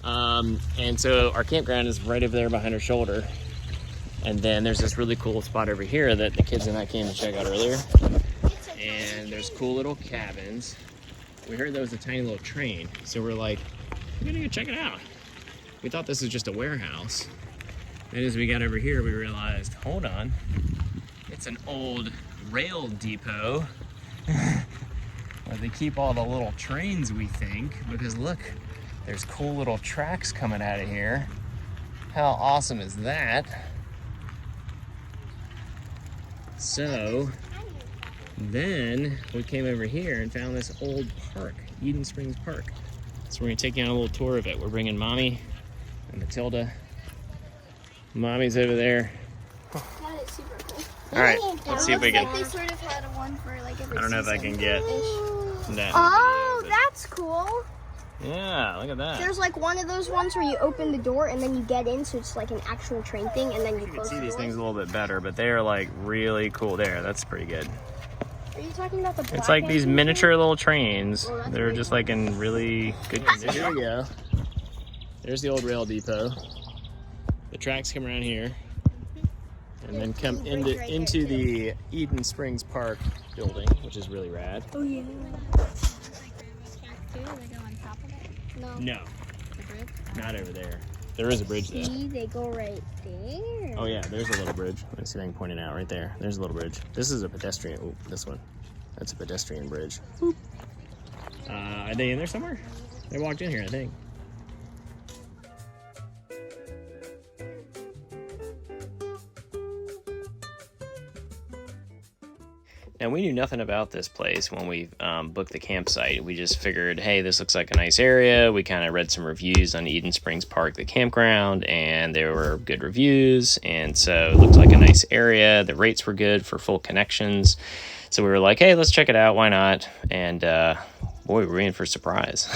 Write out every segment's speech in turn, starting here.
And so our campground is right over there behind our shoulder. And then there's this really cool spot over here that the kids and I came to check out earlier. And there's cool little cabins. We heard there was a tiny little train, so we're like, we're gonna go check it out. We thought this was just a warehouse. And as we got over here, we realized, hold on, it's an old rail depot where they keep all the little trains, we think, because look, there's cool little tracks coming out of here. How awesome is that? So then we came over here and found this old park, Eden Springs Park. So we're gonna take you on a little tour of it. We're bringing Mommy and Matilda. Mommy's over there. That is super cool. All right, let's see if we can. Like they sort of had a one for like every I don't know if I can get that. Oh, that's cool. Yeah, look at that. There's like one of those ones where you open the door and then you get in, so it's like an actual train thing, and then you You can close see the these door. things a little bit better, but they are like really cool there. That's pretty good. Are you talking about the black It's like these engine? miniature little trains. Oh, that's They're really just cool. like in really good condition. Here we go. There's the old rail depot. The tracks come around here and then come into the Eden Springs Park building, which is really rad. Oh yeah. No, not over there. There is a bridge though. See, they go right there. Oh yeah, there's a little bridge. Let's see if I can point it out right there. There's a little bridge. This is a pedestrian. Oh, this one. That's a pedestrian bridge. Are they in there somewhere? They walked in here, I think. Now, we knew nothing about this place when we booked the campsite. We just figured, hey, this looks like a nice area. We kind of read some reviews on Eden Springs Park, the campground, and there were good reviews. And so it looked like a nice area. The rates were good for full connections. So we were like, hey, let's check it out. Why not? And boy, we're in for a surprise.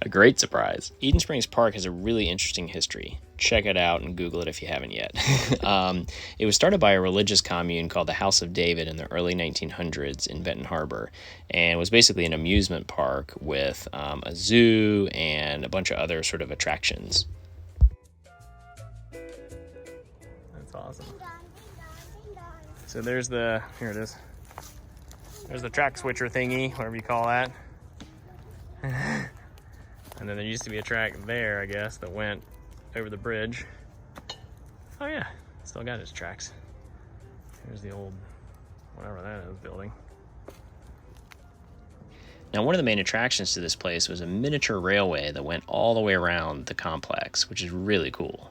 A great surprise. Eden Springs Park has a really interesting history. Check it out and Google it if you haven't yet. It was started by a religious commune called the House of David in the early 1900s in Benton Harbor, and was basically an amusement park with a zoo and a bunch of other sort of attractions. That's awesome. So there's the, here it is. There's the track switcher thingy, whatever you call that. And then there used to be a track there, I guess, that went over the bridge. Oh yeah, still got its tracks. Here's the old, whatever that is, building. Now, one of the main attractions to this place was a miniature railway that went all the way around the complex, which is really cool.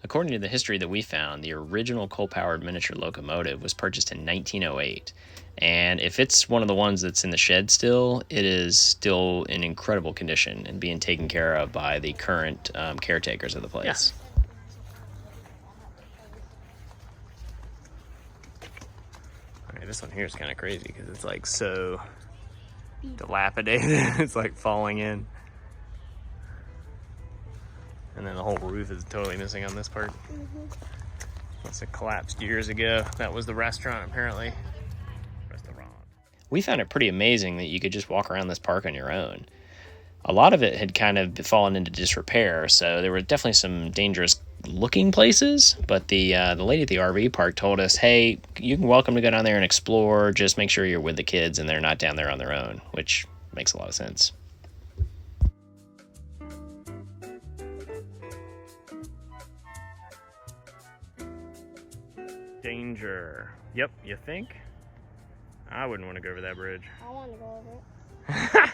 According to the history that we found, the original coal-powered miniature locomotive was purchased in 1908. And if it's one of the ones that's in the shed still, it is still in incredible condition and being taken care of by the current caretakers of the place. Yeah. Okay, this one here is kind of crazy because it's like so dilapidated. It's like falling in. And then the whole roof is totally missing on this part. Must have collapsed years ago. That was the restaurant, apparently. We found it pretty amazing that you could just walk around this park on your own. A lot of it had kind of fallen into disrepair, so there were definitely some dangerous looking places, but the lady at the RV park told us, hey, you're welcome to go down there and explore, just make sure you're with the kids and they're not down there on their own, which makes a lot of sense. Danger. Yep, you think? I wouldn't want to go over that bridge. I want to go over it.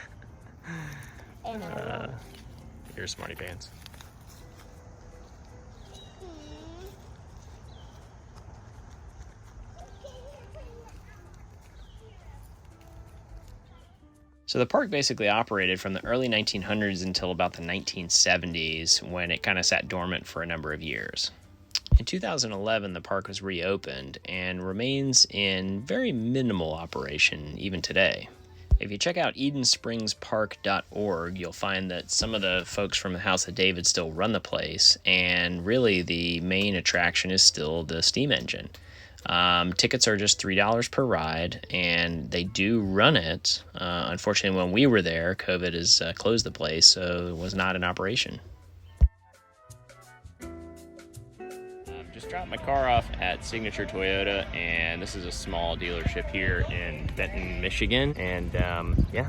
And I will. Here's smarty pants. So the park basically operated from the early 1900s until about the 1970s, when it kind of sat dormant for a number of years. In 2011, the park was reopened and remains in very minimal operation even today. If you check out EdenSpringsPark.org, you'll find that some of the folks from the House of David still run the place, and really the main attraction is still the steam engine. Tickets are just $3 per ride, and they do run it. Unfortunately, when we were there, COVID has closed the place, so it was not in operation. Just dropped my car off at Signature Toyota, and this is a small dealership here in Benton, Michigan. And yeah,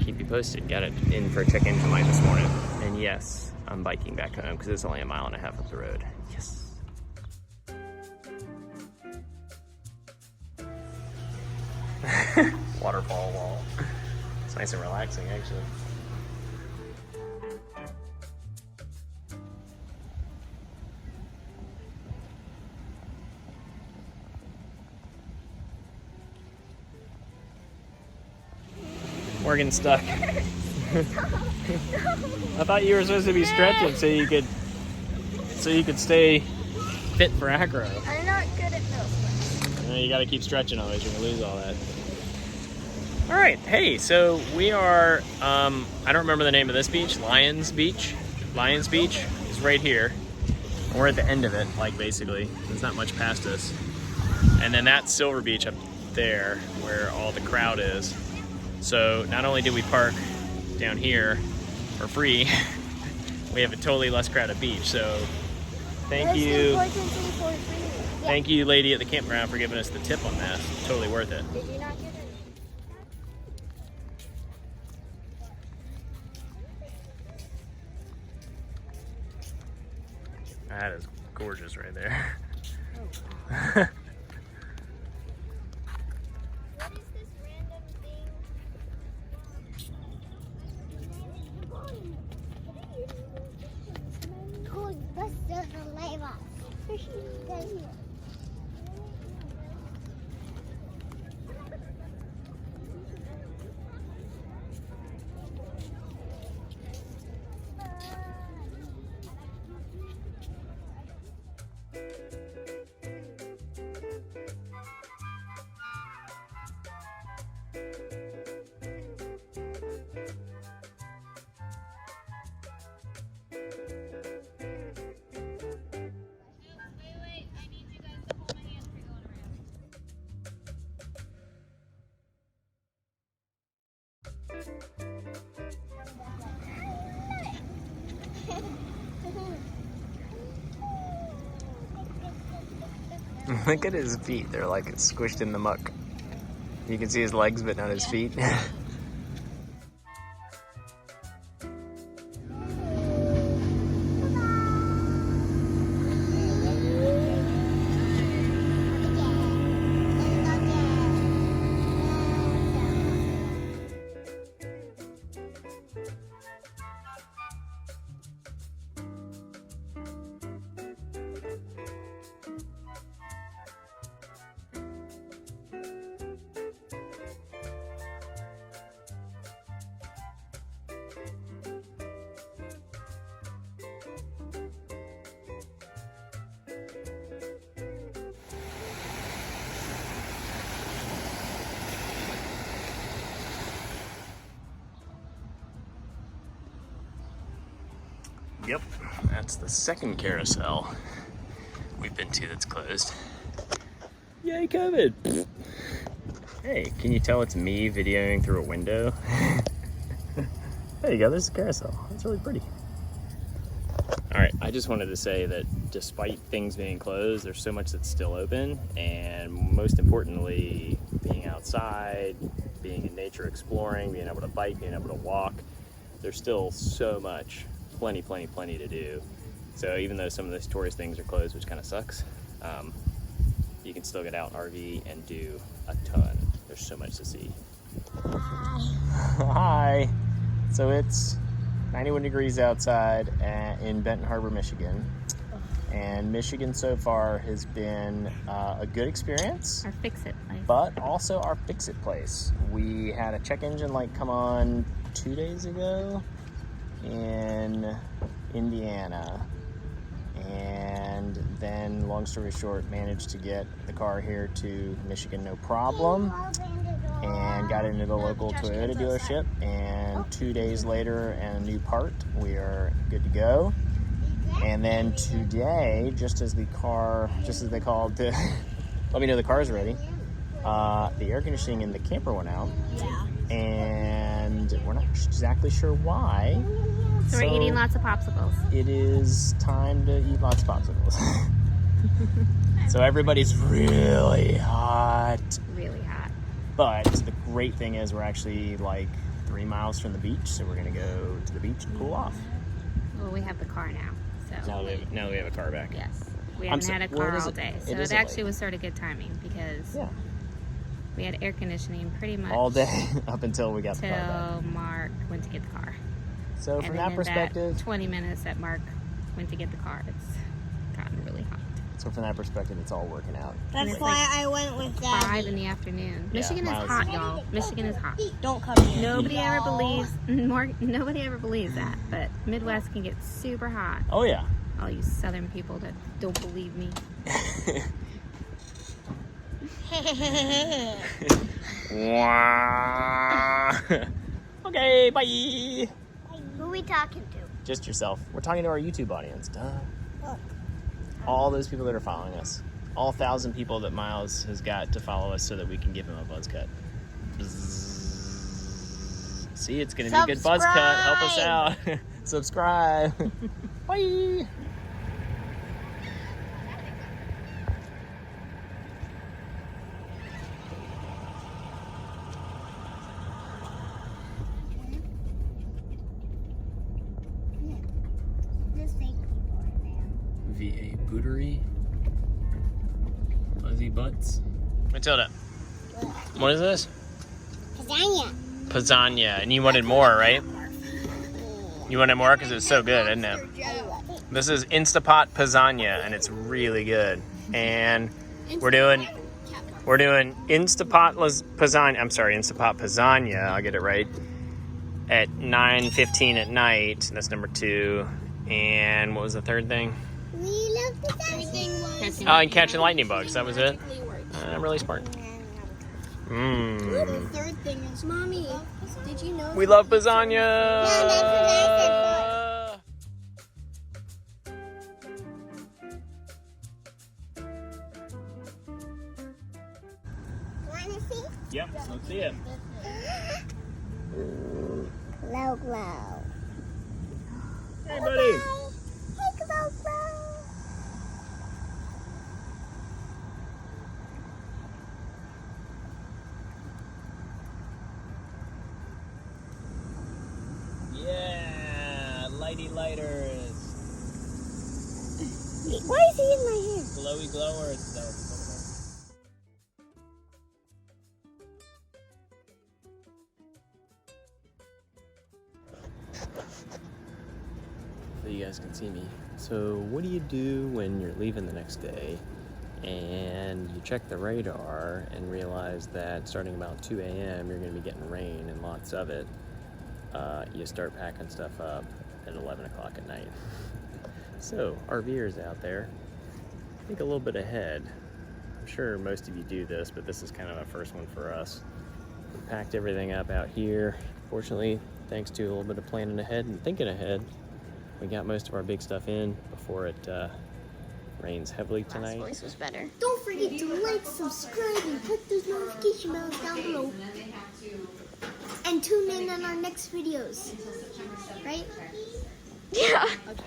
keep you posted. Got it in for a check engine light this morning. And yes, I'm biking back home because it's only 1.5 miles up the road. Yes. Waterfall wall. It's nice and relaxing, actually. We're getting stuck. I thought you were supposed to be stretching so you could stay fit for acro. I'm not good at those. You gotta keep stretching always, you're gonna lose all that. All right, hey, so we are, I don't remember the name of this beach, Lions Beach is right here. We're at the end of it, like basically, there's not much past us. And then that's Silver Beach up there where all the crowd is. So not only did we park down here for free, we have a totally less crowded beach. So thank you, lady at the campground, for giving us the tip on that. Totally worth it. Did you not get it? That is gorgeous right there. Oh. What is this random thing? Look at his feet. They're like squished in the muck. You can see his legs, but not his feet. Yep, that's the second carousel we've been to that's closed. Yay, COVID! Hey, can you tell it's me videoing through a window? There you go, there's the carousel. That's really pretty. All right, I just wanted to say that despite things being closed, there's so much that's still open, and most importantly, being outside, being in nature, exploring, being able to bike, being able to walk, there's still so much. Plenty to do. So even though some of those tourist things are closed, which kind of sucks, you can still get out in RV and do a ton. There's so much to see. Hi. So it's 91 degrees outside in Benton Harbor, Michigan. And Michigan so far has been a good experience. Our fix-it place. But also our fix-it place. We had a check engine light come on 2 days ago in Indiana, and then long story short, managed to get the car here to Michigan no problem, and got into the local Toyota dealership, and 2 days later and a new part, we are good to go. And then today, just as they called let me know the car's ready. The air conditioning in the camper went out. Yeah. And we're not exactly sure why. So we're eating lots of popsicles. It is time to eat lots of popsicles. So everybody's really hot. Really hot. But the great thing is we're actually like 3 miles from the beach, so we're gonna go to the beach and cool off. Well, we have the car now, so. Now we have a car back. Yes. We haven't had a car all day, so it actually was sort of good timing because we had air conditioning pretty much all day up until we got the car back. Till Mark went to get the car. So from that perspective, 20 minutes that Mark went to get the car, it's gotten really hot. So from that perspective, it's all working out. That's why I went with that. 5 in the afternoon. Yeah, Michigan is hot, y'all. Michigan is hot. Don't come here. Nobody ever believes that, but Midwest can get super hot. Oh yeah. All you Southern people that don't believe me. Okay, bye. Who are we talking to? Just yourself. We're talking to our YouTube audience. Duh. Look. All those people that are following us. All 1,000 people that Miles has got to follow us so that we can give him a buzz cut. Bzzz. See, it's going to be a good buzz cut. Help us out. Subscribe. Bye. VA Bootery. Fuzzy Butts. Matilda, what is this? Lasagna. Pizzagna. And you wanted more, right? You wanted more because it's so good, isn't it? This is Instapot Pizzagna, and it's really good. And we're doing Instapot Pizzagna. I'm sorry, Instapot Pizzagna. I'll get it right. At 9:15 at night. That's number 2. And what was the third thing? We love the everything was. Oh, and catching lightning bugs. That was it. Really smart. The third thing is, Mommy, did you know? We love lasagna. No, that's what I said. Want to see? Yep, let's see it. Glow, glow. Hey, buddy. Hey, glow, glow. Yeah, lighty lighters. Why is he in my hair? Glowy glowers. So you guys can see me. So what do you do when you're leaving the next day and you check the radar and realize that starting about 2 a.m. you're going to be getting rain and lots of it? You start packing stuff up at 11 o'clock at night. So RVers out there, think a little bit ahead. I'm sure most of you do this, but this is kind of a first one for us. We packed everything up out here. Fortunately, thanks to a little bit of planning ahead and thinking ahead, we got most of our big stuff in before it rains heavily tonight. Voice was better. Don't forget to like, subscribe, and click those notification bells down below. And tune in on our next videos. Right? Yeah. Okay.